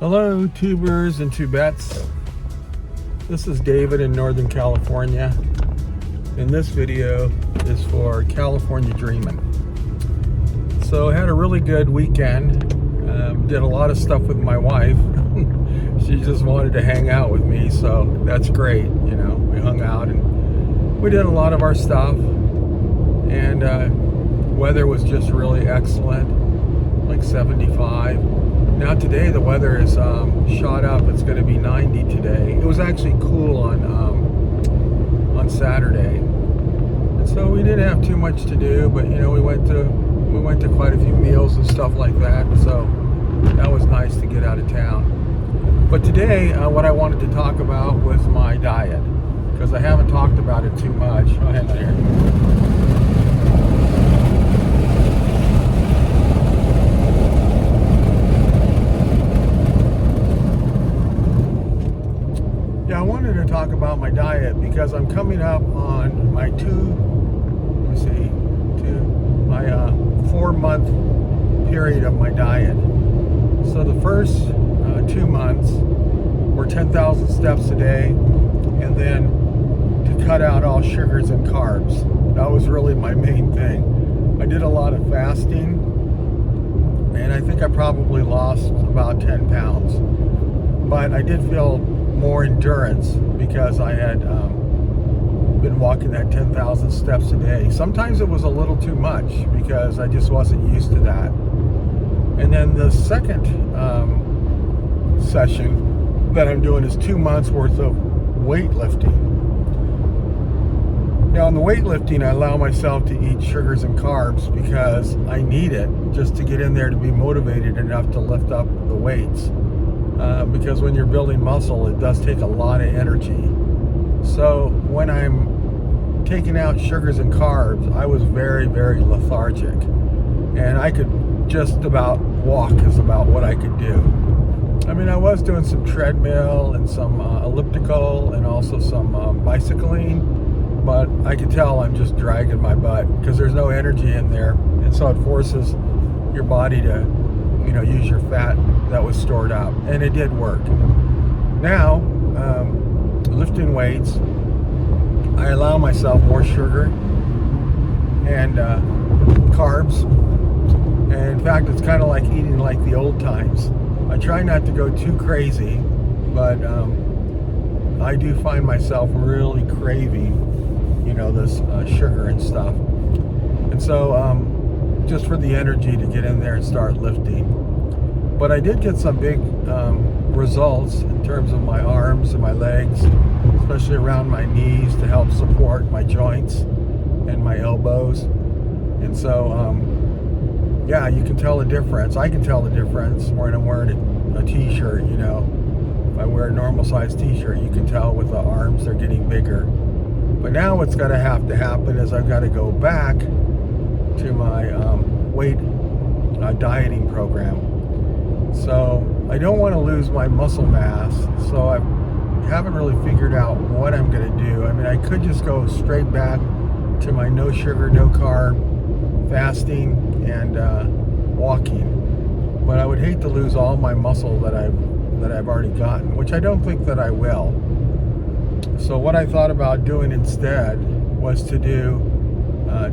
Hello, tubers and tubettes. This is David in Northern California, and this video is for California Dreamin'. So I had a really good weekend. Did a lot of stuff with my wife. She just wanted to hang out with me, so that's great. You know, we hung out and we did a lot of our stuff, and weather was just really excellent, like 75. Now today the weather is shot up. It's going to be 90 today. It was actually cool on Saturday, and so we didn't have too much to do. But you know, we went to quite a few meals and stuff like that. So that was nice to get out of town. But today, what I wanted to talk about was my diet, because I haven't talked about it too much. Oh, hang on here. I wanted to talk about my diet because I'm coming up on my 4-month period of my diet. So the first 2 months were 10,000 steps a day, and then to cut out all sugars and carbs. That was really my main thing. I did a lot of fasting, and I think I probably lost about 10 pounds. But I did feel more endurance because I had been walking that 10,000 steps a day. Sometimes it was a little too much because I just wasn't used to that. And then the second session that I'm doing is 2 months worth of weightlifting. Now in the weightlifting, I allow myself to eat sugars and carbs because I need it just to get in there to be motivated enough to lift up the weights. Because when you're building muscle, it does take a lot of energy. So when I'm taking out sugars and carbs, I was very, very lethargic. And I could just about walk is about what I could do. I mean, I was doing some treadmill and some elliptical and also some bicycling, but I could tell I'm just dragging my butt because there's no energy in there. And so it forces your body to, you know, use your fat that was stored up, and it did work. Now, lifting weights, I allow myself more sugar and carbs. And in fact, it's kind of like eating like the old times. I try not to go too crazy, but I do find myself really craving, you know, this sugar and stuff. And so, just for the energy to get in there and start lifting. But I did get some big results in terms of my arms and my legs, especially around my knees to help support my joints and my elbows. And so, yeah, you can tell the difference. I can tell the difference when I'm wearing a t-shirt, you know. If I wear a normal size t-shirt, you can tell with the arms, they're getting bigger. But now what's going to have to happen is I've got to go back to my weight dieting program. So I don't want to lose my muscle mass, so I haven't really figured out what I'm going to do. I mean, I could just go straight back to my no sugar, no carb, fasting, and walking. But I would hate to lose all my muscle that I've already gotten, which I don't think that I will. So what I thought about doing instead was to do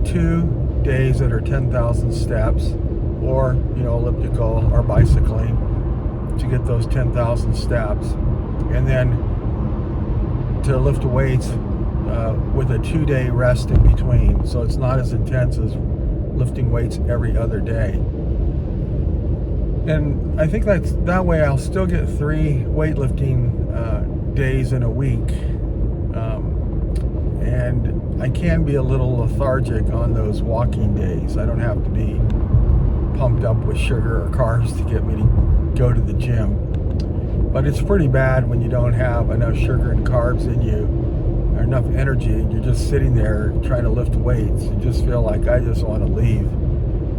2 days that are 10,000 steps, or, you know, elliptical or bicycling to get those 10,000 steps, and then to lift weights with a 2-day rest in between, so it's not as intense as lifting weights every other day. And I think that way I'll still get 3 weightlifting days in a week, and I can be a little lethargic on those walking days. I don't have to be pumped up with sugar or carbs to get me to go to the gym. But it's pretty bad when you don't have enough sugar and carbs in you, or enough energy, and you're just sitting there trying to lift weights. You just feel like, I just want to leave.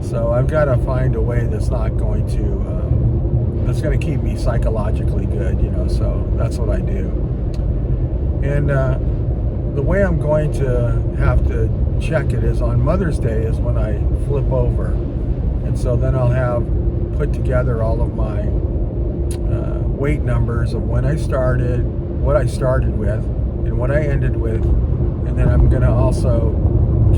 So I've got to find a way that's not going to, that's going to keep me psychologically good, you know, so that's what I do. And the way I'm going to have to check it is on Mother's Day is when I flip over. And so then I'll have put together all of my weight numbers of when I started, what I started with, and what I ended with. And then I'm going to also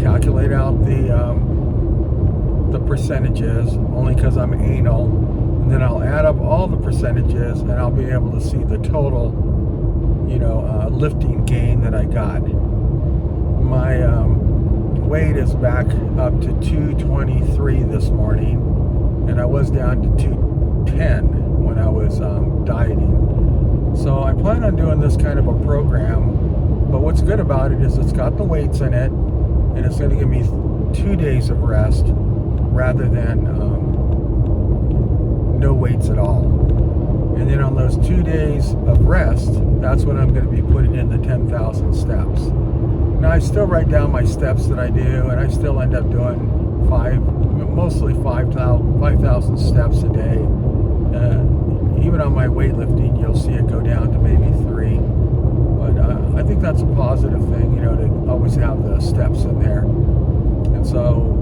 calculate out the percentages, only because I'm anal. And then I'll add up all the percentages, and I'll be able to see the total, lifting gain that I got. My weight is back up to 223 this morning, and I was down to 210 when I was dieting. So I plan on doing this kind of a program, but what's good about it is it's got the weights in it, and it's going to give me 2 days of rest rather than no weights at all. And then on those 2 days of rest, that's when I'm going to be putting in the 10,000 steps. Now I still write down my steps that I do, and I still end up doing mostly 5,000 steps a day. Even on my weightlifting, you'll see it go down to maybe 3. But I think that's a positive thing, to always have the steps in there. And so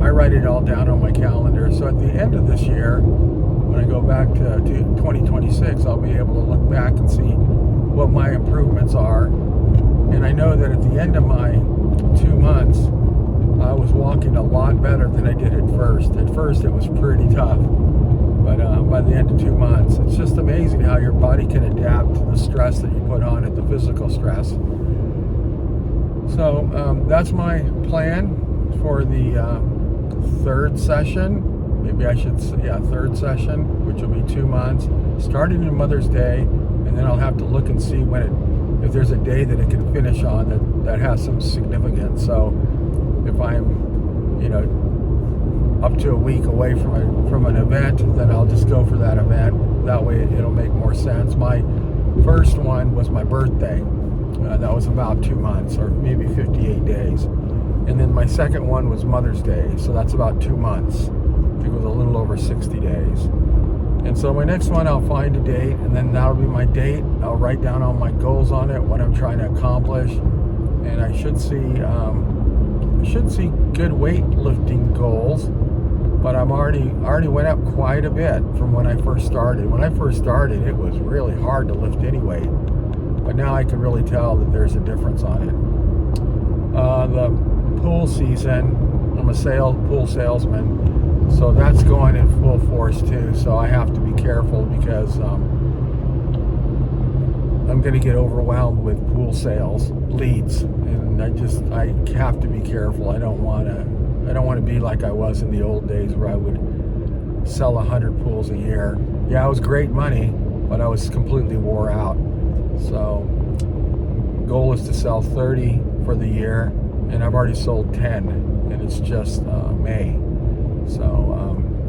I write it all down on my calendar. So at the end of this year, when I go back to 2026, I'll be able to look back and see what my improvements are. And I know that at the end of my 2 months, I was walking a lot better than I did at first. At first, it was pretty tough. But by the end of 2 months, it's just amazing how your body can adapt to the stress that you put on it, the physical stress. So that's my plan for the third session. Maybe I should say, third session, which will be 2 months, starting in Mother's Day, and then I'll have to look and see if there's a day that it can finish on that has some significance. So if I'm, up to a week away from an event, then I'll just go for that event. That way it'll make more sense. My first one was my birthday. That was about 2 months, or maybe 58 days. And then my second one was Mother's Day, so that's about 2 months. I think it was a little over 60 days. And so my next one, I'll find a date, and then that'll be my date. I'll write down all my goals on it, what I'm trying to accomplish, and I should see good weightlifting goals. But I'm already went up quite a bit from when I first started. When I first started, it was really hard to lift any weight, but now I can really tell that there's a difference on it. The pool season, I'm a pool salesman, so that's going in full force too. So I have to be careful because I'm going to get overwhelmed with pool sales leads, and I have to be careful. I don't want to be like I was in the old days where I would sell 100 pools a year. Yeah, it was great money, but I was completely wore out. So goal is to sell 30 for the year, and I've already sold 10, and it's just May. So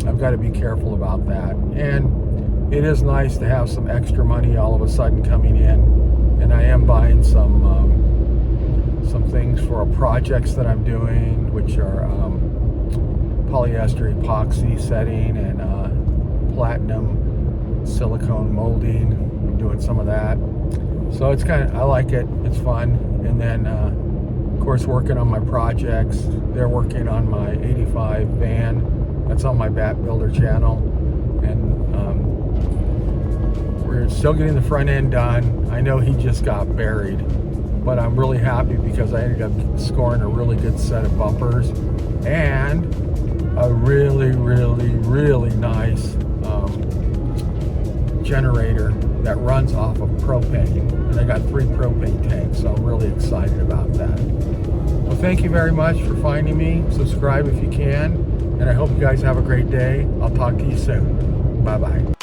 I've got to be careful about that. And it is nice to have some extra money all of a sudden coming in, and I am buying some things for projects that I'm doing, which are polyester epoxy setting and platinum silicone molding. I'm doing some of that, so it's I like it. It's fun. And then of course, working on my projects. They're working on my 85 van. That's on my Bat Builder channel, and we're still getting the front end done. I know he just got buried, but I'm really happy because I ended up scoring a really good set of bumpers and a really, really, really nice generator that runs off of propane. And I got 3 propane tanks, so I'm really excited about that. Well, thank you very much for finding me. Subscribe if you can, and I hope you guys have a great day. I'll talk to you soon. Bye-bye.